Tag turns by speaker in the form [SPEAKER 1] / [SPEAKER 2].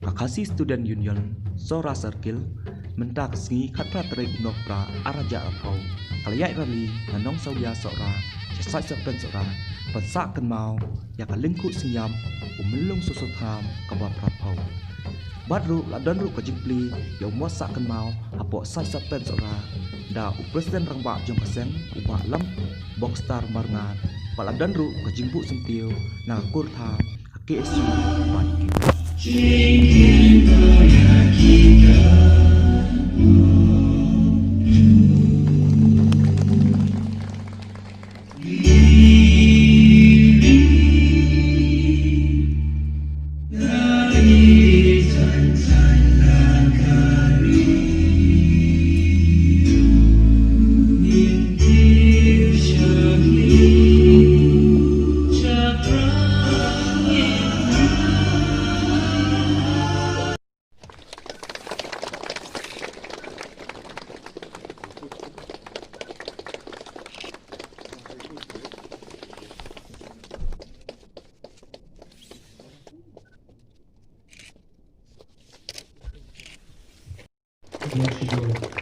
[SPEAKER 1] Kakasi Student Union Sora Circle mentak sengi khat terik nok pra araja apau kaliai rali nanong sauya sora jasai sepen sora pensak kenmau ya kalingku senyam umelung susutham kabar prapau badru ladan ru kajimpli ya mosak kenmau apo sai sepen sora da presiden rangba jong kaseng uba lam box star marngan paladan ru kajimpu sentiu na kurtha KSU Panki
[SPEAKER 2] Yes,